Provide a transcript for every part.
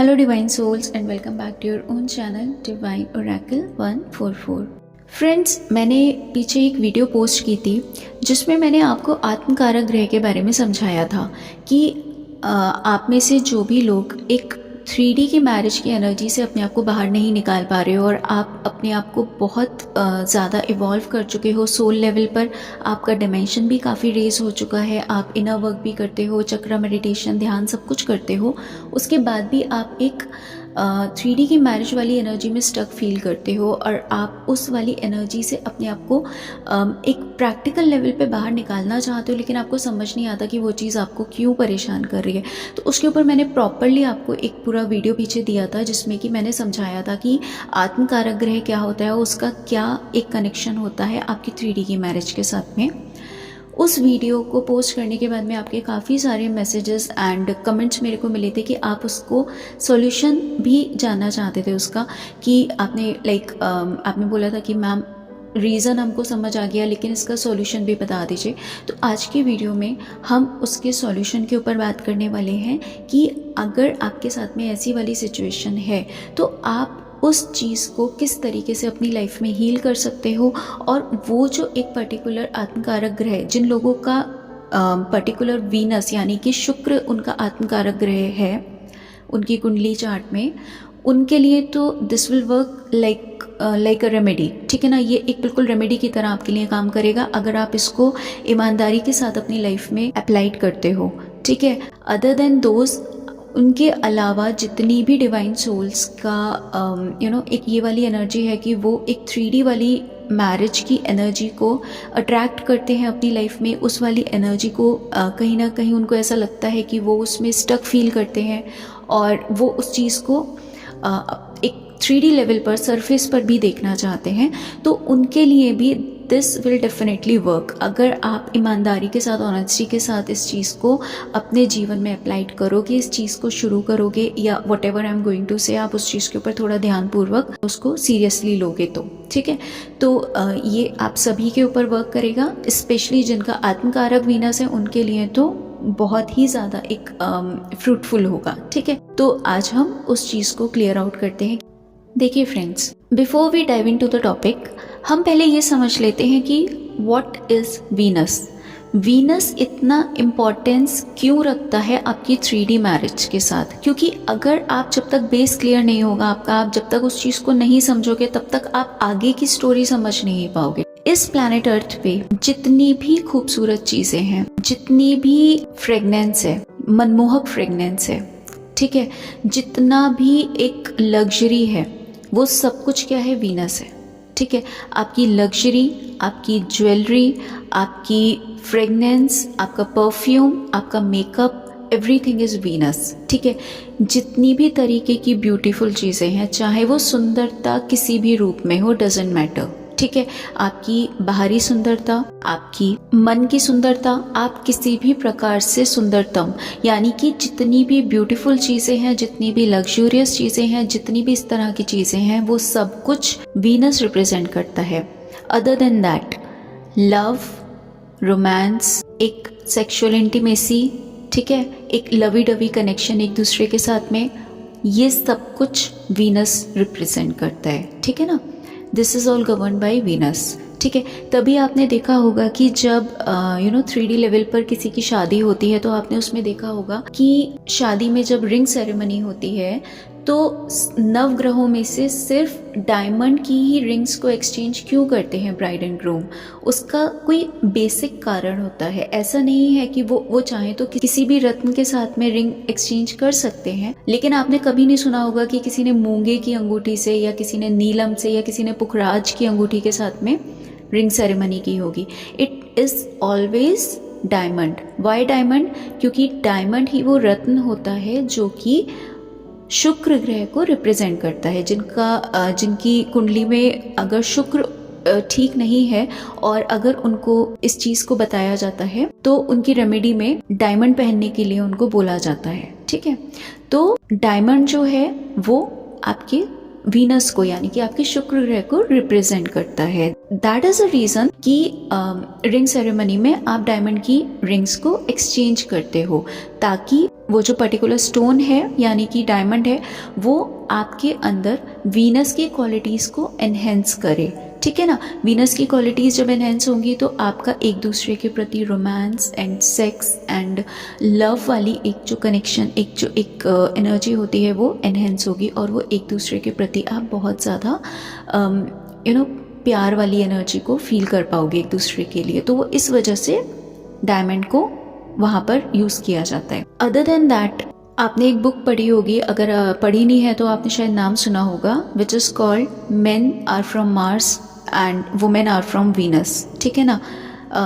Hello Divine Souls and welcome back to your own channel Divine Oracle 144। Friends, मैंने पीछे एक video post की थी जिसमें मैंने आपको आत्मकारक ग्रह के बारे में समझाया था कि आप में से जो भी लोग एक 3D की मैरिज की एनर्जी से अपने आप को बाहर नहीं निकाल पा रहे हो और आप अपने आप को बहुत ज़्यादा इवॉल्व कर चुके हो सोल लेवल पर, आपका डिमेंशन भी काफ़ी रेज हो चुका है, आप इनर वर्क भी करते हो, चक्र मेडिटेशन ध्यान सब कुछ करते हो, उसके बाद भी आप एक 3D की मैरिज वाली एनर्जी में स्टक फील करते हो और आप उस वाली एनर्जी से अपने आप को एक प्रैक्टिकल लेवल पे बाहर निकालना चाहते हो, लेकिन आपको समझ नहीं आता कि वो चीज़ आपको क्यों परेशान कर रही है। तो उसके ऊपर मैंने प्रॉपरली आपको एक पूरा वीडियो पीछे दिया था जिसमें कि मैंने समझाया था कि आत्मकारक ग्रह क्या होता है, उसका क्या एक कनेक्शन होता है आपकी 3D की मैरिज के साथ में। उस वीडियो को पोस्ट करने के बाद में आपके काफ़ी सारे मैसेजेस एंड कमेंट्स मेरे को मिले थे कि आप उसको सॉल्यूशन भी जानना चाहते थे उसका, कि आपने आपने बोला था कि मैम रीज़न हमको समझ आ गया लेकिन इसका सॉल्यूशन भी बता दीजिए। तो आज की वीडियो में हम उसके सॉल्यूशन के ऊपर बात करने वाले हैं कि अगर आपके साथ में ऐसी वाली सिचुएशन है तो आप उस चीज़ को किस तरीके से अपनी लाइफ में हील कर सकते हो, और वो जो एक पर्टिकुलर आत्मकारक ग्रह, जिन लोगों का पर्टिकुलर वीनस यानी कि शुक्र उनका आत्मकारक ग्रह है उनकी कुंडली चार्ट में, उनके लिए तो this will work like a remedy. ठीक है ना, ये एक बिल्कुल रेमेडी की तरह आपके लिए काम करेगा अगर आप इसको ईमानदारी के साथ अपनी लाइफ में अप्लाइड करते हो। ठीक है, अदर देन दोज, उनके अलावा जितनी भी डिवाइन सोल्स का एक ये वाली एनर्जी है कि वो एक 3D वाली मैरिज की एनर्जी को अट्रैक्ट करते हैं अपनी लाइफ में, उस वाली एनर्जी को कहीं ना कहीं उनको ऐसा लगता है कि वो उसमें स्टक फील करते हैं और वो उस चीज़ को एक 3D लेवल पर, सरफेस पर भी देखना चाहते हैं। तो उनके लिए भी दिस विल डेफिनेटली वर्क अगर आप ईमानदारी के साथ, ऑनेस्टी के साथ इस चीज़ को अपने जीवन में अप्लाइड करोगे, इस चीज़ को शुरू करोगे, या whatever I am going to say, आप उस चीज़ के ऊपर थोड़ा ध्यानपूर्वक उसको सीरियसली लोगे तो। ठीक है, तो ये आप सभी के ऊपर वर्क करेगा, स्पेशली जिनका आत्मकारक वीनस है उनके लिए तो बहुत ही ज़्यादा एक फ्रूटफुल होगा। ठीक है, तो आज हम उस चीज़ को क्लियर आउट करते हैं। देखिए friends, before we dive into the topic, हम पहले ये समझ लेते हैं कि व्हाट इज़ वीनस। वीनस इतना इम्पोर्टेंस क्यों रखता है आपकी 3D मैरिज के साथ, क्योंकि अगर आप जब तक बेस क्लियर नहीं होगा आपका, आप जब तक उस चीज़ को नहीं समझोगे तब तक आप आगे की स्टोरी समझ नहीं पाओगे। इस प्लैनेट अर्थ पे जितनी भी खूबसूरत चीज़ें हैं, जितनी भी फ्रेगनेंस है, मनमोहक फ्रेगनेंस है, ठीक है, जितना भी एक लग्जरी है, वो सब कुछ क्या है? वीनस है। ठीक है, आपकी लग्जरी, आपकी ज्वेलरी, आपकी फ्रेगनेंस, आपका परफ्यूम, आपका मेकअप, एवरीथिंग इज़ वीनस। ठीक है, जितनी भी तरीके की ब्यूटीफुल चीज़ें हैं, चाहे वो सुंदरता किसी भी रूप में हो, डजेंट मैटर। ठीक है, आपकी बाहरी सुंदरता, आपकी मन की सुंदरता, आप किसी भी प्रकार से सुंदरतम, यानी कि जितनी भी ब्यूटीफुल चीज़ें हैं, जितनी भी लग्जूरियस चीज़ें हैं, जितनी भी इस तरह की चीज़ें हैं, वो सब कुछ वीनस रिप्रेजेंट करता है। Other than that, love, romance, एक सेक्सुअल इंटीमेसी, ठीक है, एक लवी डवी कनेक्शन एक दूसरे के साथ में, ये सब कुछ वीनस रिप्रेजेंट करता है। ठीक है ना, this is all govern by Venus. ठीक है, तभी आपने देखा होगा कि जब 3D लेवल पर किसी की शादी होती है तो आपने उसमें देखा होगा कि शादी में जब रिंग सेरेमनी होती है तो नवग्रहों में से सिर्फ डायमंड की ही रिंग्स को एक्सचेंज क्यों करते हैं ब्राइड एंड ग्रूम? उसका कोई बेसिक कारण होता है। ऐसा नहीं है कि वो चाहे तो किसी भी रत्न के साथ में रिंग एक्सचेंज कर सकते हैं, लेकिन आपने कभी नहीं सुना होगा कि किसी ने मूंगे की अंगूठी से, या किसी ने नीलम से, या किसी ने पुखराज की अंगूठी के साथ में रिंग सेरेमनी की होगी। It is always diamond. Why diamond? क्योंकि डायमंड ही वो रत्न होता है जो कि शुक्र ग्रह को रिप्रेजेंट करता है, जिनकी कुंडली में अगर शुक्र ठीक नहीं है और अगर उनको इस चीज़ को बताया जाता है तो उनकी रेमेडी में डायमंड पहनने के लिए उनको बोला जाता है। ठीक है, तो डायमंड जो है वो आपके वीनस को, यानी कि आपके शुक्र ग्रह को रिप्रेजेंट करता है। दैट इज अ रीजन कि रिंग सेरेमनी में आप डायमंड की रिंग्स को एक्सचेंज करते हो, ताकि वो जो पर्टिकुलर स्टोन है यानी कि डायमंड है, वो आपके अंदर वीनस की क्वालिटीज़ को एनहेंस करे, ठीक है ना। वीनस की क्वालिटीज़ जब एनहेंस होंगी तो आपका एक दूसरे के प्रति romance and sex and love वाली एक जो कनेक्शन, एक एनर्जी होती है वो एनहेंस होगी, और वो एक दूसरे के प्रति आप बहुत ज़्यादा प्यार वाली एनर्जी को फील कर पाओगे एक दूसरे के लिए। तो वो इस वजह से डायमंड को वहाँ पर यूज़ किया जाता है। अदर देन दैट, आपने एक बुक पढ़ी होगी, अगर पढ़ी नहीं है तो आपने शायद नाम सुना होगा, which is called men are from Mars and women are from Venus, ठीक है ना।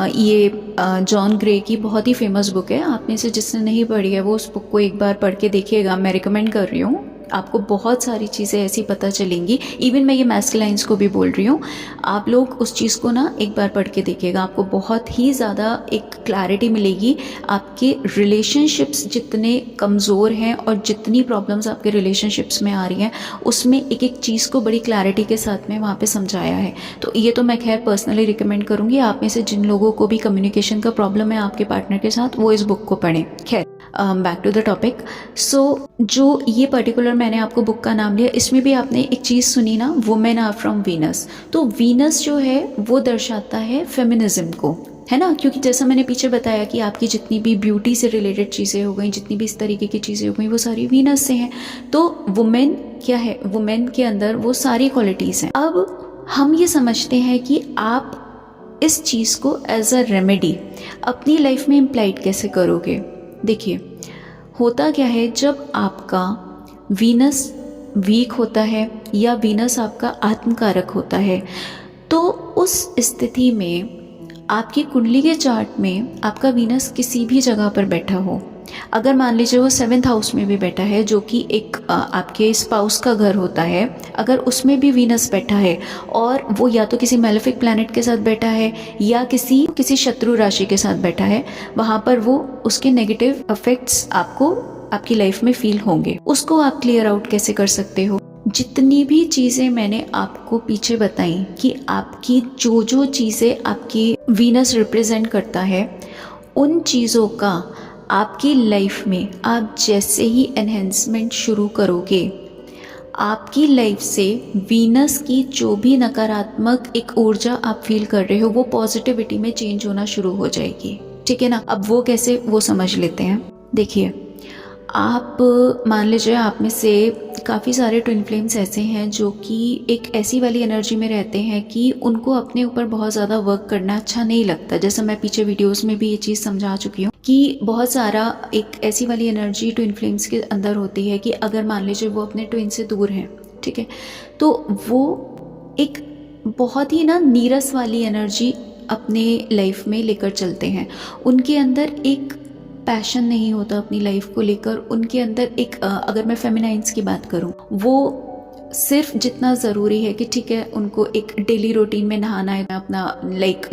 ये जॉन ग्रे की बहुत ही फेमस बुक है। आप में से जिसने नहीं पढ़ी है वो उस बुक को एक बार पढ़ के देखिएगा, मैं रिकमेंड कर रही हूँ। आपको बहुत सारी चीज़ें ऐसी पता चलेंगी, इवन मैं ये मैस्कुलाइन्स को भी बोल रही हूँ, आप लोग उस चीज़ को ना एक बार पढ़ के देखिएगा, आपको बहुत ही ज़्यादा एक क्लैरिटी मिलेगी। आपके रिलेशनशिप्स जितने कमज़ोर हैं और जितनी प्रॉब्लम्स आपके रिलेशनशिप्स में आ रही हैं, उसमें एक एक चीज़ को बड़ी क्लैरिटी के साथ में वहाँ पे समझाया है। तो ये तो मैं खैर पर्सनली रिकमेंड करूँगी, आप में से जिन लोगों को भी कम्युनिकेशन का प्रॉब्लम है आपके पार्टनर के साथ, वो इस बुक को पढ़ें। खैर बैक टू द टॉपिक। सो जो ये पर्टिकुलर मैंने आपको बुक का नाम लिया, इसमें भी आपने एक चीज़ सुनी ना, वुमेन आर फ्रॉम वीनस। तो वीनस जो है वो दर्शाता है फेमिनिज्म को, है ना, क्योंकि जैसा मैंने पीछे बताया कि आपकी जितनी भी ब्यूटी से रिलेटेड चीज़ें हो गई, जितनी भी इस तरीके की चीज़ें हो गई, वो सारी वीनस से हैं। तो वुमेन क्या है, वुमेन के अंदर वो सारी क्वालिटीज़ हैं। अब हम ये समझते हैं कि आप इस चीज़ को एज अ रेमेडी अपनी लाइफ में इम्प्लाइड कैसे करोगे। देखिए, होता क्या है, जब आपका वीनस वीक होता है या वीनस आपका आत्मकारक होता है, तो उस स्थिति में आपकी कुंडली के चार्ट में आपका वीनस किसी भी जगह पर बैठा हो, अगर मान लीजिए वो 7th हाउस में भी बैठा है, जो कि एक आपके स्पाउस का घर होता है, अगर उसमें भी वीनस बैठा है और वो या तो किसी मेलेफिक प्लैनेट के साथ बैठा है या किसी शत्रु राशि के साथ बैठा है, वहाँ पर वो उसके नेगेटिव इफेक्ट्स आपको आपकी लाइफ में फील होंगे। उसको आप क्लियर आउट कैसे कर सकते हो? जितनी भी चीज़ें मैंने आपको पीछे बताई कि आपकी जो चीज़ें आपकी वीनस रिप्रेजेंट करता है, उन चीज़ों का आपकी लाइफ में आप जैसे ही एनहेंसमेंट शुरू करोगे, आपकी लाइफ से वीनस की जो भी नकारात्मक एक ऊर्जा आप फील कर रहे हो, वो पॉजिटिविटी में चेंज होना शुरू हो जाएगी, ठीक है ना। अब वो कैसे, वो समझ लेते हैं। देखिए, आप मान लीजिए आप में से काफ़ी सारे ट्विन फ्लेम्स ऐसे हैं जो कि एक ऐसी वाली एनर्जी में रहते हैं कि उनको अपने ऊपर बहुत ज़्यादा वर्क करना अच्छा नहीं लगता। जैसा मैं पीछे वीडियोस में भी ये चीज़ समझा चुकी हूँ कि बहुत सारा एक ऐसी वाली एनर्जी ट्विन फ्लेम्स के अंदर होती है कि अगर मान लीजिए वो अपने ट्विन से दूर हैं, ठीक है, तो वो एक बहुत ही ना नीरस वाली एनर्जी अपने लाइफ में लेकर चलते हैं। उनके अंदर एक पैशन नहीं होता अपनी लाइफ को लेकर। उनके अंदर एक अगर मैं फेमिनाइन्स की बात करूं, वो सिर्फ जितना ज़रूरी है कि ठीक है, उनको एक डेली रूटीन में नहाना है, अपना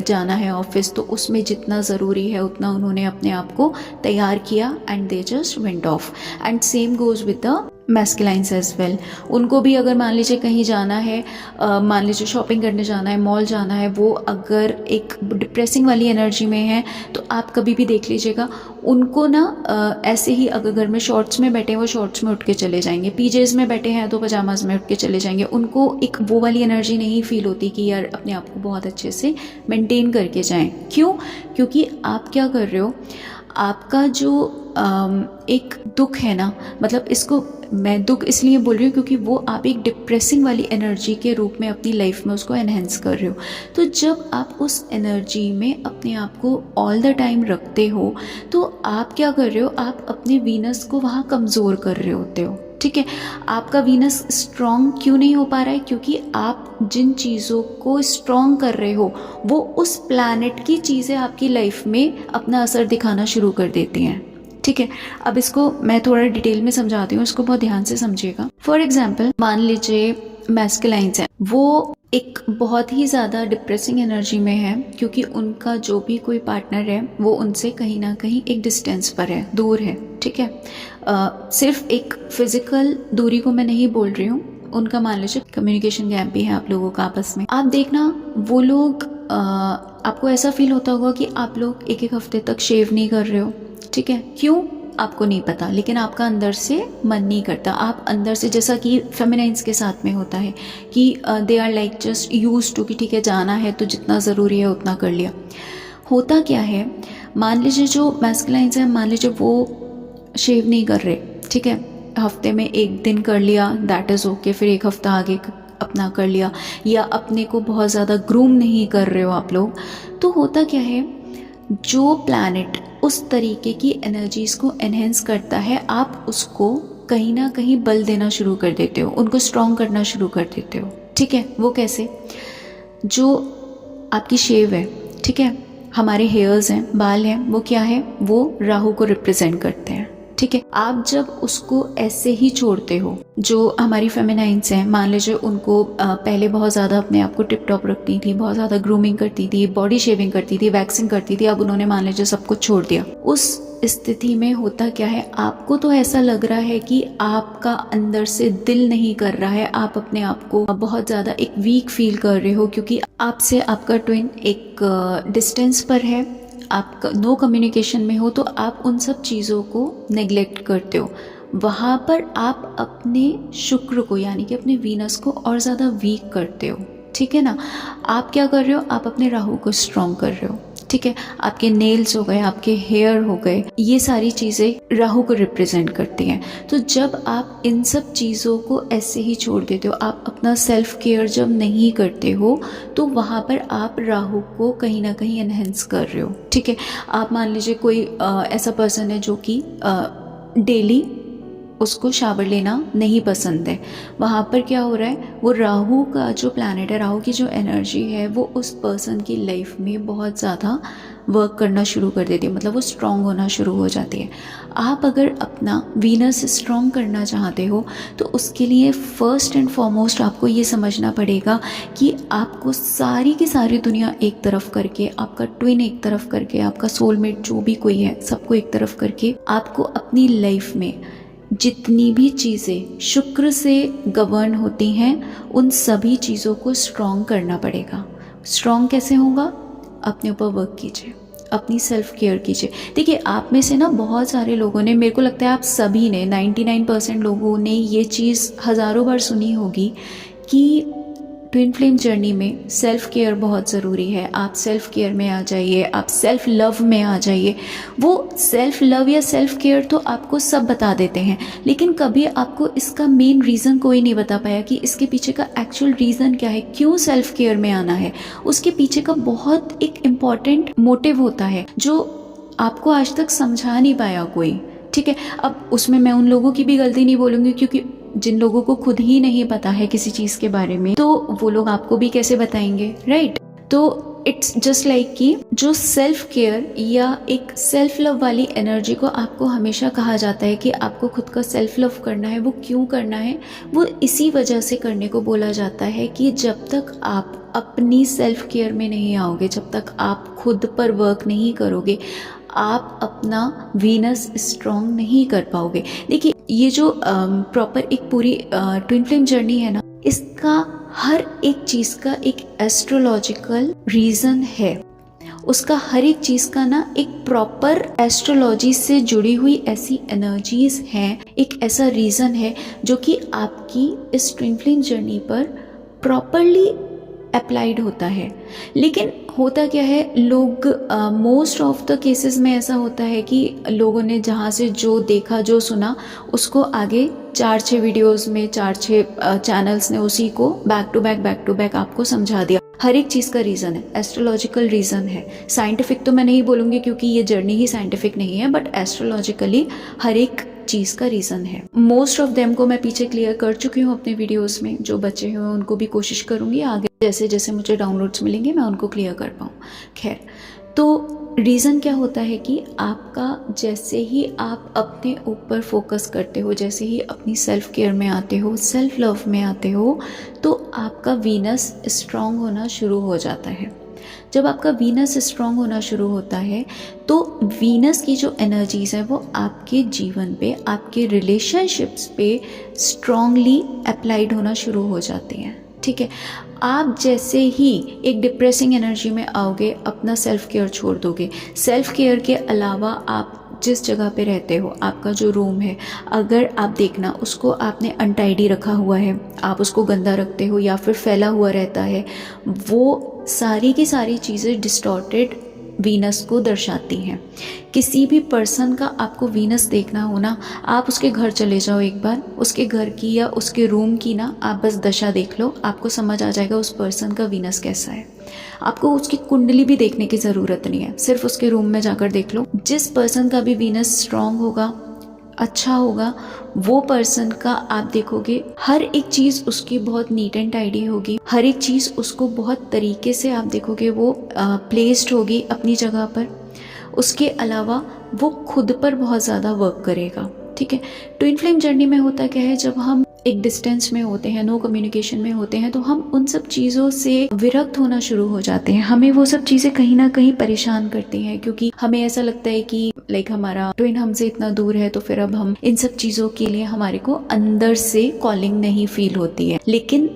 जाना है ऑफिस, तो उसमें जितना ज़रूरी है उतना उन्होंने अपने आप को तैयार किया and they just went off. And same goes with the masculines as well. उनको भी अगर मान लीजिए कहीं जाना है, मान लीजिए शॉपिंग करने जाना है, मॉल जाना है, वो अगर एक डिप्रेसिंग वाली एनर्जी में है, तो आप कभी भी देख लीजिएगा उनको ना ऐसे ही, अगर घर में शॉर्ट्स में बैठे हैं वो शॉर्ट्स में उठ के चले जाएंगे, पीजेज में बैठे हैं तो पजामाज में उठ के चले जाएंगे। उनको एक वो वाली एनर्जी नहीं फील होती कि यार अपने आप को बहुत अच्छे से मेंटेन करके जाएं। क्यों? क्योंकि आप क्या कर रहे हो, आपका जो एक दुख है ना, मतलब इसको मैं दुख इसलिए बोल रही हूँ क्योंकि वो आप एक डिप्रेसिंग वाली एनर्जी के रूप में अपनी लाइफ में उसको एनहेंस कर रहे हो। तो जब आप उस एनर्जी में अपने आप को ऑल द टाइम रखते हो, तो आप क्या कर रहे हो, आप अपने वीनस को वहाँ कमज़ोर कर रहे होते हो, ठीक है। आपका वीनस स्ट्रॉन्ग क्यों नहीं हो पा रहा है? क्योंकि आप जिन चीज़ों को स्ट्रॉन्ग कर रहे हो, वो उस प्लैनेट की चीज़ें आपकी लाइफ में अपना असर दिखाना शुरू कर देती हैं, ठीक है। अब इसको मैं थोड़ा डिटेल में समझाती हूँ, इसको बहुत ध्यान से समझिएगा। फॉर एग्जाम्पल, मान लीजिए मैस्कुलाइन्स है, वो एक बहुत ही ज़्यादा डिप्रेसिंग एनर्जी में है क्योंकि उनका जो भी कोई पार्टनर है वो उनसे कहीं ना कहीं एक डिस्टेंस पर है, दूर है, ठीक है। सिर्फ एक फिजिकल दूरी को मैं नहीं बोल रही हूँ, उनका मान लीजिए कम्युनिकेशन गैप भी है आप लोगों का आपस में। आप देखना, वो लोग आपको ऐसा फील होता होगा कि आप लोग एक हफ्ते तक शेव नहीं कर रहे हो, ठीक है। क्यों? आपको नहीं पता, लेकिन आपका अंदर से मन नहीं करता। आप अंदर से, जैसा कि फेमिनाइंस के साथ में होता है कि they are like just use to कि ठीक है जाना है तो जितना ज़रूरी है उतना कर लिया। होता क्या है, मान लीजिए जो मैस्कुलाइंस है, मान लीजिए वो शेव नहीं कर रहे, ठीक है, हफ्ते में एक दिन कर लिया, दैट इज़ ओके, फिर एक हफ्ता आगे अपना कर लिया, या अपने को बहुत ज़्यादा ग्रूम नहीं कर रहे हो आप लोग, तो होता क्या है, जो प्लैनेट उस तरीके की एनर्जीज़ को एनहेंस करता है, आप उसको कहीं ना कहीं बल देना शुरू कर देते हो, उनको स्ट्रॉन्ग करना शुरू कर देते हो। ठीक है, वो कैसे? जो आपकी शेव है, ठीक है, हमारे हेयर्स हैं, बाल हैं, वो क्या है, वो राहु को रिप्रेजेंट करते हैं। ठीक है, आप जब उसको ऐसे ही छोड़ते हो, जो हमारी फेमिनाइंस हैं, मान लीजिए उनको पहले बहुत ज़्यादा अपने आप को टिप टॉप रखती थी, बहुत ज़्यादा ग्रूमिंग करती थी, बॉडी शेविंग करती थी, वैक्सिंग करती थी, अब उन्होंने मान लीजिए सब कुछ छोड़ दिया। उस स्थिति में होता क्या है, आपको तो ऐसा लग रहा है कि आपका अंदर से दिल नहीं कर रहा है, आप अपने आप को बहुत ज़्यादा एक वीक फील कर रहे हो, क्योंकि आपसे आपका ट्विन एक डिस्टेंस पर है, आप नो कम्युनिकेशन में हो, तो आप उन सब चीज़ों को नेग्लेक्ट करते हो। वहाँ पर आप अपने शुक्र को, यानी कि अपने वीनस को और ज़्यादा वीक करते हो। ठीक है ना, आप क्या कर रहे हो, आप अपने राहु को स्ट्रॉन्ग कर रहे हो। ठीक है, आपके नेल्स हो गए, आपके हेयर हो गए, ये सारी चीज़ें राहु को रिप्रेजेंट करती हैं। तो जब आप इन सब चीज़ों को ऐसे ही छोड़ देते हो, आप अपना सेल्फ केयर जब नहीं करते हो, तो वहाँ पर आप राहु को कहीं ना कहीं एनहेंस कर रहे हो। ठीक है, आप मान लीजिए कोई ऐसा पर्सन है जो कि डेली उसको शावर लेना नहीं पसंद है, वहाँ पर क्या हो रहा है, वो राहु का जो प्लैनेट है, राहु की जो एनर्जी है, वो उस पर्सन की लाइफ में बहुत ज़्यादा वर्क करना शुरू कर देती है, मतलब वो स्ट्रॉन्ग होना शुरू हो जाती है। आप अगर अपना वीनस स्ट्रॉन्ग करना चाहते हो, तो उसके लिए फर्स्ट एंड फॉरमोस्ट आपको ये समझना पड़ेगा कि आपको सारी की सारी दुनिया एक तरफ करके, आपका ट्विन एक तरफ करके, आपका सोलमेट जो भी कोई है, सबको एक तरफ करके, आपको अपनी लाइफ में जितनी भी चीज़ें शुक्र से गवर्न होती हैं, उन सभी चीज़ों को स्ट्रॉन्ग करना पड़ेगा। स्ट्रॉन्ग कैसे होगा? अपने ऊपर वर्क कीजिए, अपनी सेल्फ केयर कीजिए। देखिए, आप में से ना बहुत सारे लोगों ने, मेरे को लगता है आप सभी ने, 99% लोगों ने ये चीज़ हज़ारों बार सुनी होगी कि ट्विन फ्लेम जर्नी में सेल्फ केयर बहुत ज़रूरी है। आप सेल्फ केयर में आ जाइए, आप सेल्फ लव में आ जाइए। वो सेल्फ लव या सेल्फ केयर तो आपको सब बता देते हैं, लेकिन कभी आपको इसका मेन रीज़न कोई नहीं बता पाया कि इसके पीछे का एक्चुअल रीज़न क्या है, क्यों सेल्फ केयर में आना है। उसके पीछे का बहुत एक इम्पॉर्टेंट मोटिव होता है जो आपको आज तक समझा नहीं पाया कोई। ठीक है, अब उसमें मैं उन लोगों की भी गलती नहीं बोलूँगी, क्योंकि जिन लोगों को खुद ही नहीं पता है किसी चीज़ के बारे में, तो वो लोग आपको भी कैसे बताएंगे, राइट? तो इट्स जस्ट लाइक कि जो सेल्फ केयर या एक सेल्फ लव वाली एनर्जी को आपको हमेशा कहा जाता है कि आपको खुद का सेल्फ लव करना है, वो क्यों करना है? वो इसी वजह से करने को बोला जाता है कि जब तक आप अपनी सेल्फ केयर में नहीं आओगे, जब तक आप खुद पर वर्क नहीं करोगे, आप अपना वीनस स्ट्रॉन्ग नहीं कर पाओगे। देखिए, ये जो प्रॉपर एक पूरी ट्विन फ्लेम जर्नी है ना, इसका हर एक चीज़ का एक एस्ट्रोलॉजिकल रीज़न है। उसका हर एक चीज़ का ना एक प्रॉपर एस्ट्रोलॉजी से जुड़ी हुई ऐसी एनर्जीज हैं, एक ऐसा रीज़न है जो कि आपकी इस ट्विन फ्लेम जर्नी पर प्रॉपरली अप्लाइड होता है। लेकिन होता क्या है, लोग मोस्ट ऑफ द केसेस में ऐसा होता है कि लोगों ने जहाँ से जो देखा, जो सुना, उसको आगे 4-6 वीडियोस में 4-6 चैनल्स ने उसी को बैक टू बैक आपको समझा दिया। हर एक चीज़ का रीज़न है, एस्ट्रोलॉजिकल रीज़न है। साइंटिफिक तो मैं नहीं बोलूँगी क्योंकि ये जर्नी ही साइंटिफिक नहीं है, बट एस्ट्रोलॉजिकली हर एक चीज़ का रीज़न है। मोस्ट ऑफ देम को मैं पीछे क्लियर कर चुकी हूँ अपने वीडियोस में। जो बचे हुए उनको भी कोशिश करूँगी आगे जैसे जैसे मुझे डाउनलोड्स मिलेंगे मैं उनको क्लियर कर पाऊँ। खैर, तो रीज़न क्या होता है कि आपका जैसे ही आप अपने ऊपर फोकस करते हो, जैसे ही अपनी सेल्फ केयर में आते हो, सेल्फ लव में आते हो, तो आपका वीनस स्ट्रॉन्ग होना शुरू हो जाता है। जब आपका वीनस स्ट्रॉन्ग होना शुरू होता है तो वीनस की जो एनर्जीज़ है वो आपके जीवन पे, आपके रिलेशनशिप्स पे स्ट्रॉन्गली अप्लाइड होना शुरू हो जाती हैं। ठीक है, आप जैसे ही एक डिप्रेसिंग एनर्जी में आओगे, अपना सेल्फ केयर छोड़ दोगे, सेल्फ केयर के अलावा आप जिस जगह पे रहते हो, आपका जो रूम है, अगर आप देखना उसको आपने अनटाइडी रखा हुआ है, आप उसको गंदा रखते हो या फिर फैला हुआ रहता है, वो सारी की सारी चीज़ें डिस्टॉर्टेड वीनस को दर्शाती हैं। किसी भी पर्सन का आपको वीनस देखना हो ना, आप उसके घर चले जाओ एक बार, उसके घर की या उसके रूम की ना आप बस दशा देख लो, आपको समझ आ जाएगा उस पर्सन का वीनस कैसा है। आपको उसकी कुंडली भी देखने की ज़रूरत नहीं है, सिर्फ उसके रूम में जाकर देख लो। जिस पर्सन का भी वीनस स्ट्रांग होगा, अच्छा होगा, वो पर्सन का आप देखोगे हर एक चीज़ उसकी बहुत नीट एंड टाइडी होगी, हर एक चीज़ उसको बहुत तरीके से आप देखोगे वो प्लेस्ड होगी अपनी जगह पर। उसके अलावा वो खुद पर बहुत ज़्यादा वर्क करेगा। ठीक है, ट्विन फ्लेम जर्नी में होता क्या है, जब हम एक डिस्टेंस में होते हैं, नो कम्युनिकेशन में होते हैं, तो हम उन सब चीज़ों से विरक्त होना शुरू हो जाते हैं। हमें वो सब चीज़ें कहीं ना कहीं परेशान करती हैं, क्योंकि हमें ऐसा लगता है कि हमारा ट्विन हमसे इतना दूर है, तो फिर अब हम इन सब चीज़ों के लिए हमारे को अंदर से कॉलिंग नहीं फील होती है। लेकिन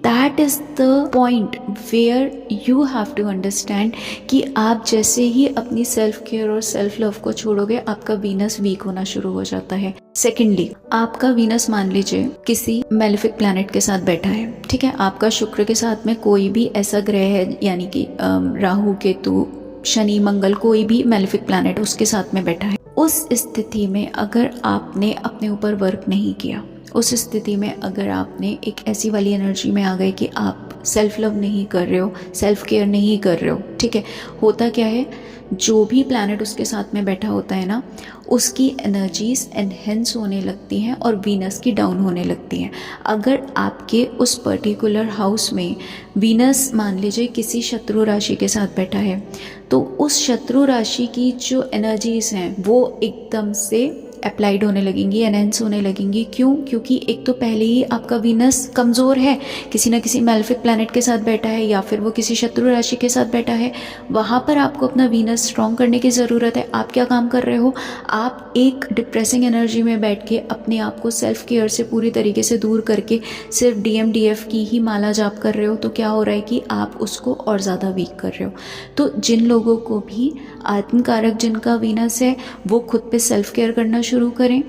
that is the point where you have to understand कि आप जैसे ही अपनी सेल्फ केयर और सेल्फ लव को छोड़ोगे, आपका वीनस वीक होना शुरू हो जाता है। सेकेंडली, आपका वीनस मान लीजिए किसी मेलेफिक प्लैनेट के साथ बैठा है, ठीक है, आपका शुक्र के साथ में कोई भी ऐसा ग्रह है, यानी कि राहु, केतु, शनि, मंगल, कोई भी मेलेफिक प्लैनेट उसके साथ में बैठा है। उस स्थिति में अगर आपने अपने ऊपर वर्क नहीं किया, उस स्थिति में अगर आपने एक ऐसी वाली एनर्जी में आ गए कि आप सेल्फ लव नहीं कर रहे हो, सेल्फ केयर नहीं कर रहे हो, ठीक है, होता क्या है, जो भी प्लैनेट उसके साथ में बैठा होता है ना, उसकी एनर्जीज एनहेंस होने लगती हैं और वीनस की डाउन होने लगती हैं। अगर आपके उस पर्टिकुलर हाउस में वीनस मान लीजिए किसी शत्रु राशि के साथ बैठा है, तो उस शत्रु राशि की जो एनर्जीज हैं वो एकदम से अप्लाइड होने लगेंगी, एनहेंस होने लगेंगी। क्यों? क्योंकि एक तो पहले ही आपका वीनस कमज़ोर है, किसी न किसी मेलेफिक प्लैनेट के साथ बैठा है या फिर वो किसी शत्रु राशि के साथ बैठा है। वहाँ पर आपको अपना वीनस स्ट्रॉन्ग करने की ज़रूरत है। आप क्या काम कर रहे हो, आप एक डिप्रेसिंग एनर्जी में बैठ के अपने आप को सेल्फ केयर से पूरी तरीके से दूर करके सिर्फ DMDF की ही माला जाप कर रहे हो, तो क्या हो रहा है कि आप उसको और ज़्यादा वीक कर रहे हो। तो जिन लोगों को भी आत्मकारक जिनका वीनस है, वो खुद पे सेल्फ केयर करना शुरू करें,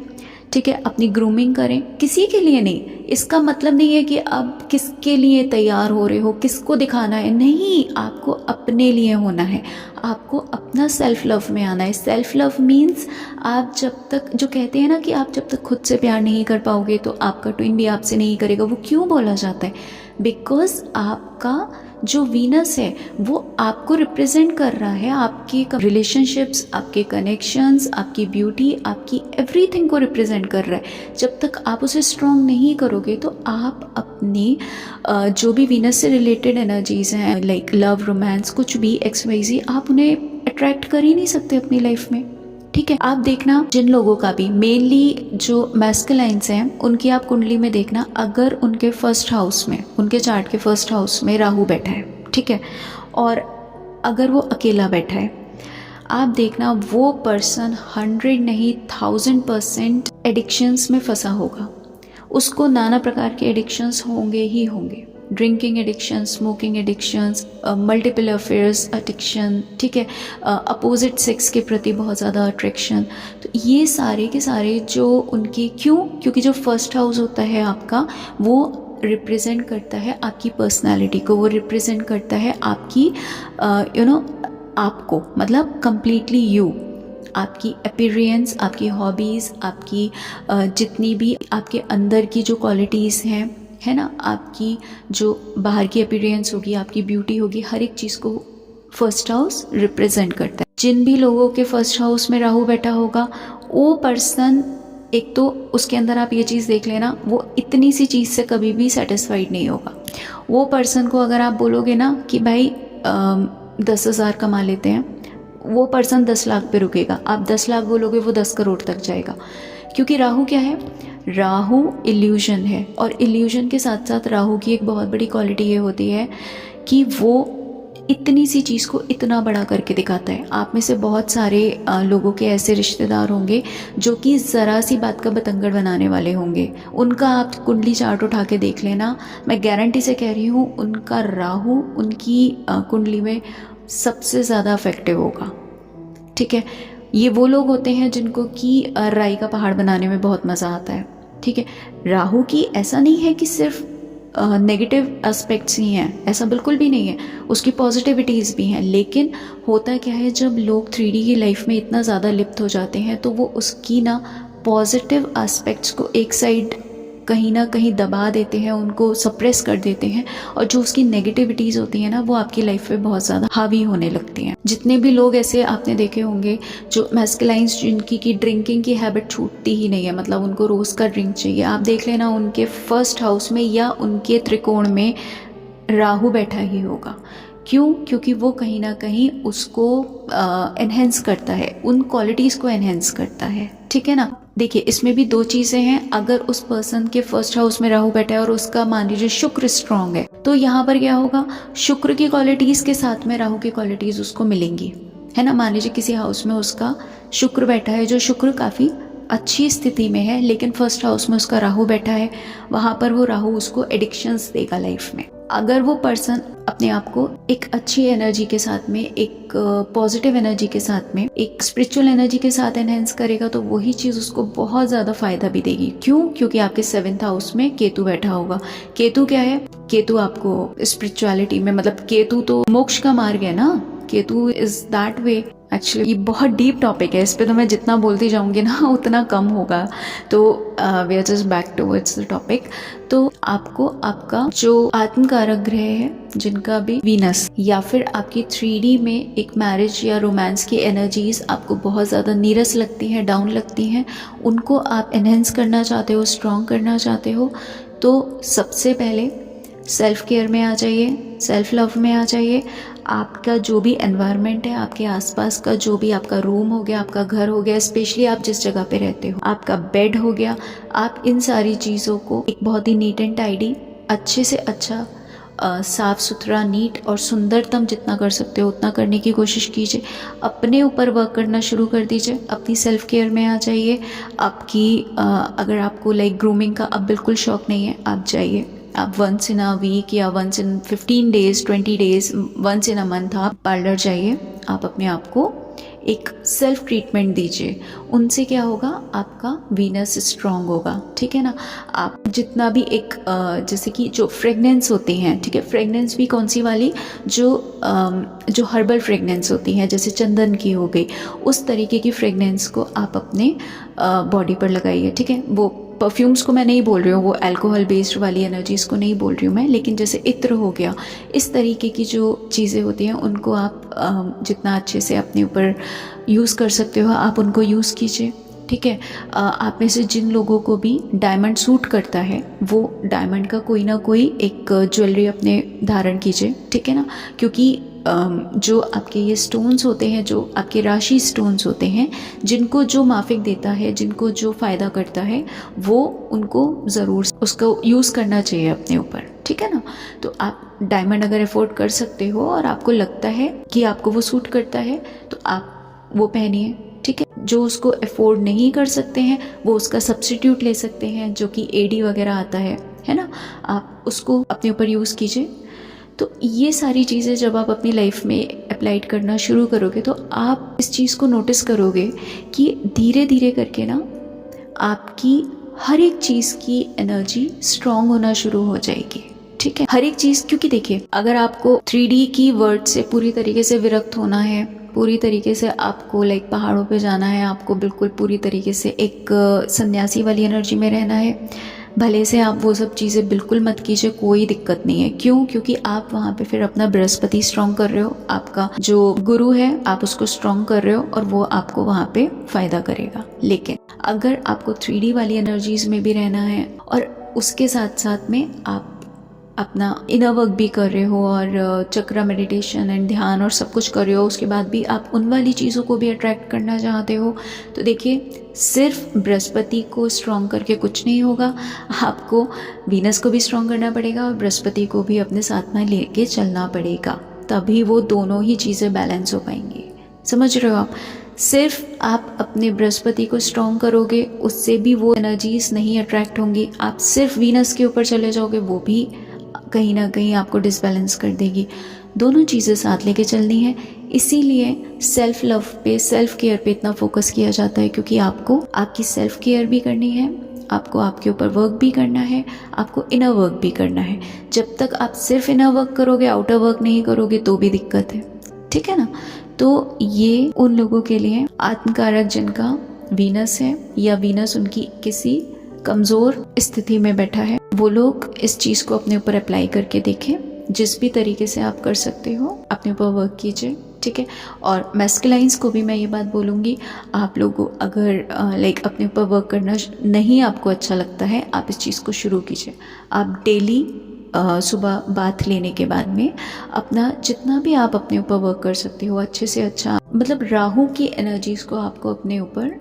ठीक है, अपनी ग्रूमिंग करें, किसी के लिए नहीं। इसका मतलब नहीं है कि अब किसके लिए तैयार हो रहे हो, किसको दिखाना है, नहीं, आपको अपने लिए होना है, आपको अपना सेल्फ लव में आना है। सेल्फ लव मीन्स आप जब तक, जो कहते हैं ना कि आप जब तक खुद से प्यार नहीं कर पाओगे तो आपका ट्विन भी आपसे नहीं करेगा। वो क्यों बोला जाता है? बिकॉज आपका जो वीनस है वो आपको रिप्रेजेंट कर रहा है, आपकी रिलेशनशिप्स, आपके कनेक्शंस, आपकी ब्यूटी, आपकी एवरीथिंग को रिप्रेजेंट कर रहा है। जब तक आप उसे स्ट्रॉन्ग नहीं करोगे तो आप अपनी जो भी वीनस से रिलेटेड एनर्जीज हैं, लाइक लव, रोमांस, कुछ भी XYZ, आप उन्हें अट्रैक्ट कर ही नहीं सकते अपनी लाइफ में। ठीक है, आप देखना जिन लोगों का भी मेनली जो मैस्कुलाइन्स हैं उनकी आप कुंडली में देखना, अगर उनके फर्स्ट हाउस में, उनके चार्ट के फर्स्ट हाउस में राहु बैठा है, ठीक है, और अगर वो अकेला बैठा है, आप देखना वो पर्सन 100 नहीं 1000% एडिक्शंस में फंसा होगा। उसको नाना प्रकार के एडिक्शंस होंगे ही होंगे, drinking addiction, smoking addictions, multiple affairs addiction, ठीक है, अपोजिट सेक्स के प्रति बहुत ज़्यादा अट्रैक्शन। तो ये सारे के सारे जो उनकी, क्यों? क्योंकि जो फर्स्ट हाउस होता है आपका, वो रिप्रेजेंट करता है आपकी पर्सनालिटी को, वो रिप्रेजेंट करता है आपकी आपको, मतलब कम्प्लीटली यू, आपकी अपीयरेंस, आपकी हॉबीज़, आपकी जितनी भी आपके अंदर की जो क्वालिटीज़ हैं, है ना, आपकी जो बाहर की अपीयरेंस होगी, आपकी ब्यूटी होगी, हर एक चीज़ को फर्स्ट हाउस रिप्रेजेंट करता है। जिन भी लोगों के फर्स्ट हाउस में राहु बैठा होगा, वो पर्सन, एक तो उसके अंदर आप ये चीज़ देख लेना, वो इतनी सी चीज़ से कभी भी सेटिस्फाइड नहीं होगा। वो पर्सन को अगर आप बोलोगे ना कि भाई 10,000 कमा लेते हैं, वो पर्सन 10 लाख पे रुकेगा। आप 10 लाख बोलोगे, वो 10 करोड़ तक जाएगा। क्योंकि राहु क्या है? राहु इल्यूजन है, और इल्यूजन के साथ साथ राहु की एक बहुत बड़ी क्वालिटी ये होती है कि वो इतनी सी चीज़ को इतना बड़ा करके दिखाता है। आप में से बहुत सारे लोगों के ऐसे रिश्तेदार होंगे जो कि ज़रा सी बात का बतंगड़ बनाने वाले होंगे। उनका आप कुंडली चार्ट उठा के देख लेना, मैं गारंटी से कह रही हूँ, उनका राहु उनकी कुंडली में सबसे ज़्यादा अफेक्टिव होगा। ठीक है, ये वो लोग होते हैं जिनको कि राई का पहाड़ बनाने में बहुत मज़ा आता है, ठीक है। राहु की ऐसा नहीं है कि सिर्फ नेगेटिव एस्पेक्ट्स ही हैं, ऐसा बिल्कुल भी नहीं है, उसकी पॉजिटिविटीज़ भी हैं। लेकिन होता क्या है, जब लोग 3D की लाइफ में इतना ज़्यादा लिप्त हो जाते हैं तो वो उसकी ना पॉजिटिव एस्पेक्ट्स को एक साइड कहीं ना कहीं दबा देते हैं, उनको सप्रेस कर देते हैं, और जो उसकी नेगेटिविटीज़ होती हैं ना वो आपकी लाइफ पे बहुत ज़्यादा हावी होने लगती हैं। जितने भी लोग ऐसे आपने देखे होंगे जो मैस्कुलाइन्स, जिनकी की ड्रिंकिंग की हैबिट छूटती ही नहीं है, मतलब उनको रोज़ का ड्रिंक चाहिए, आप देख लेना उनके फर्स्ट हाउस में या उनके त्रिकोण में राहु बैठा ही होगा। क्यों? क्योंकि वो कहीं ना कहीं उसको एनहेंस करता है, उन क्वालिटीज़ को एनहेंस करता है, ठीक है ना। देखिए, इसमें भी दो चीज़ें हैं। अगर उस पर्सन के फर्स्ट हाउस में राहु बैठा है और उसका मान लीजिए शुक्र स्ट्रांग है, तो यहाँ पर क्या होगा, शुक्र की क्वालिटीज़ के साथ में राहु की क्वालिटीज़ उसको मिलेंगी, है ना। मान लीजिए किसी हाउस में उसका शुक्र बैठा है, जो शुक्र काफ़ी अच्छी स्थिति में है, लेकिन फर्स्ट हाउस में उसका राहु बैठा है, वहाँ पर वो राहु उसको एडिक्शंस देगा लाइफ में। अगर वो पर्सन अपने आप को एक अच्छी एनर्जी के साथ में, एक पॉजिटिव एनर्जी के साथ में, एक स्पिरिचुअल एनर्जी के साथ एनहेंस करेगा, तो वही चीज़ उसको बहुत ज़्यादा फायदा भी देगी। क्यों? क्योंकि आपके 7th हाउस में केतु बैठा होगा। केतु क्या है? केतु आपको स्पिरिचुअलिटी में, मतलब केतु तो मोक्ष का मार्ग है ना, Ketu is that way. Actually ये बहुत डीप टॉपिक है, इस पे तो मैं जितना बोलती जाऊंगी ना उतना कम होगा, तो we are just back towards the topic. तो आपको आपका जो आत्मकारक ग्रह है, जिनका भी वीनस या फिर आपकी 3D में एक मैरिज या रोमांस की एनर्जीज आपको बहुत ज़्यादा नीरस लगती हैं, डाउन लगती हैं, उनको आप एनहेंस करना चाहते हो, स्ट्रॉन्ग करना चाहते हो, तो सबसे पहले सेल्फ केयर में आ जाइए, सेल्फ लव में आ जाइए। आपका जो भी एनवायरनमेंट है, आपके आसपास का जो भी आपका रूम हो गया, आपका घर हो गया, स्पेशली आप जिस जगह पे रहते हो, आपका बेड हो गया, आप इन सारी चीज़ों को एक बहुत ही नीट एंड टाइडी, अच्छे से अच्छा, साफ़ सुथरा, नीट और सुंदरतम जितना कर सकते हो उतना करने की कोशिश कीजिए। अपने ऊपर वर्क करना शुरू कर दीजिए, अपनी सेल्फ केयर में आ जाइए। आपकी अगर आपको लाइक ग्रूमिंग का अब बिल्कुल शौक नहीं है, आप जाइए, आप वंस इन अ वीक या once in 15 days, 20 days, once in a month आप पार्लर जाइए, आप अपने आप को एक सेल्फ ट्रीटमेंट दीजिए। उनसे क्या होगा, आपका वीनस स्ट्रांग होगा, ठीक है ना। आप जितना भी एक जैसे कि जो फ्रेगनेंस होती हैं, ठीक है, फ्रेगनेंस भी कौन सी वाली, जो हर्बल फ्रेगनेंस होती हैं, जैसे चंदन की हो गई, उस तरीके की फ्रेगनेंस को आप अपने बॉडी पर लगाइए, ठीक है। वो परफ्यूम्स को मैं नहीं बोल रही हूँ, वो अल्कोहल बेस्ड वाली एनर्जीज़ को नहीं बोल रही हूँ मैं, लेकिन जैसे इत्र हो गया, इस तरीके की जो चीज़ें होती हैं उनको आप जितना अच्छे से अपने ऊपर यूज़ कर सकते हो आप उनको यूज़ कीजिए, ठीक है। आप में से जिन लोगों को भी डायमंड सूट करता है, वो डायमंड का कोई ना कोई एक ज्वेलरी अपने धारण कीजिए, ठीक है ना। क्योंकि जो आपके ये स्टोन्स होते हैं, जो आपके राशि स्टोन्स होते हैं, जिनको जो माफिक देता है, जिनको जो फ़ायदा करता है, वो उनको ज़रूर उसको यूज़ करना चाहिए अपने ऊपर, ठीक है ना। तो आप डायमंड अगर अफोर्ड कर सकते हो और आपको लगता है कि आपको वो सूट करता है, तो आप वो पहनिए, ठीक है। जो उसको अफोर्ड नहीं कर सकते हैं वो उसका सब्स्टिट्यूट ले सकते हैं, जो कि एडी वगैरह आता है ना, आप उसको अपने ऊपर यूज़ कीजिए। तो ये सारी चीज़ें जब आप अपनी लाइफ में अप्लाइड करना शुरू करोगे, तो आप इस चीज़ को नोटिस करोगे कि धीरे धीरे करके ना आपकी हर एक चीज़ की एनर्जी स्ट्रांग होना शुरू हो जाएगी, ठीक है। हर एक चीज़, क्योंकि देखिए, अगर आपको 3D की वर्ड से पूरी तरीके से विरक्त होना है, पूरी तरीके से आपको लाइक पहाड़ों पे जाना है, आपको बिल्कुल पूरी तरीके से एक सन्यासी वाली एनर्जी में रहना है, भले से आप वो सब चीज़ें बिल्कुल मत कीजिए, कोई दिक्कत नहीं है। क्यों? क्योंकि आप वहाँ पे फिर अपना बृहस्पति स्ट्रॉन्ग कर रहे हो, आपका जो गुरु है आप उसको स्ट्रॉन्ग कर रहे हो, और वो आपको वहाँ पे फ़ायदा करेगा। लेकिन अगर आपको 3D वाली एनर्जीज़ में भी रहना है और उसके साथ साथ में आप अपना इनर वर्क भी कर रहे हो और चक्र मेडिटेशन एंड ध्यान और सब कुछ कर रहे हो, उसके बाद भी आप उन वाली चीज़ों को भी अट्रैक्ट करना चाहते हो, तो देखिए, सिर्फ बृहस्पति को स्ट्रॉन्ग करके कुछ नहीं होगा, आपको वीनस को भी स्ट्रॉन्ग करना पड़ेगा और बृहस्पति को भी अपने साथ में लेके चलना पड़ेगा, तभी वो दोनों ही चीज़ें बैलेंस हो पाएंगी। समझ रहे हो आप? सिर्फ आप अपने बृहस्पति को स्ट्रॉन्ग करोगे, उससे भी वो एनर्जीज नहीं अट्रैक्ट होंगी। आप सिर्फ वीनस के ऊपर चले जाओगे, वो भी कहीं ना कहीं आपको डिसबैलेंस कर देगी। दोनों चीज़ें साथ लेके चलनी है। इसीलिए सेल्फ लव पे, सेल्फ केयर पे इतना फोकस किया जाता है, क्योंकि आपको आपकी सेल्फ केयर भी करनी है, आपको आपके ऊपर वर्क भी करना है, आपको इनर वर्क भी करना है। जब तक आप सिर्फ इनर वर्क करोगे, आउटर वर्क नहीं करोगे तो भी दिक्कत है, ठीक है ना। तो ये उन लोगों के लिए आत्मकारक जिनका वीनस है या वीनस उनकी किसी कमज़ोर स्थिति में बैठा है, वो लोग इस चीज़ को अपने ऊपर अप्लाई करके देखें। जिस भी तरीके से आप कर सकते हो अपने ऊपर वर्क कीजिए, ठीक है। और मैस्कुलाइंस को भी मैं ये बात बोलूँगी, आप लोगों अगर लाइक अपने ऊपर वर्क करना नहीं आपको अच्छा लगता है, आप इस चीज़ को शुरू कीजिए। आप डेली सुबह बाथ लेने के बाद में अपना जितना भी आप अपने ऊपर वर्क कर सकते हो अच्छे से अच्छा, मतलब राहु की एनर्जीज़ को आपको अपने ऊपर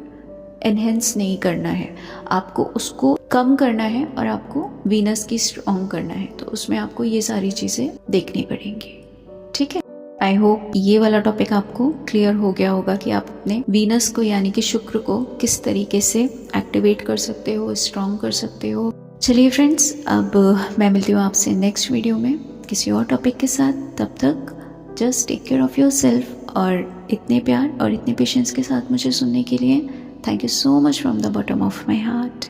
एनहेंस नहीं करना है, आपको उसको कम करना है और आपको वीनस की स्ट्रॉन्ग करना है। तो उसमें आपको ये सारी चीज़ें देखनी पड़ेंगी, ठीक है। आई होप ये वाला टॉपिक आपको क्लियर हो गया होगा कि आप अपने वीनस को यानी कि शुक्र को किस तरीके से एक्टिवेट कर सकते हो, स्ट्रॉन्ग कर सकते हो। चलिए फ्रेंड्स, अब मैं मिलती हूँ आपसे नेक्स्ट वीडियो में किसी और टॉपिक के साथ। तब तक just take care of yourself, और इतने प्यार और इतने पेशेंस के साथ मुझे सुनने के लिए thank you so much from the bottom of my heart.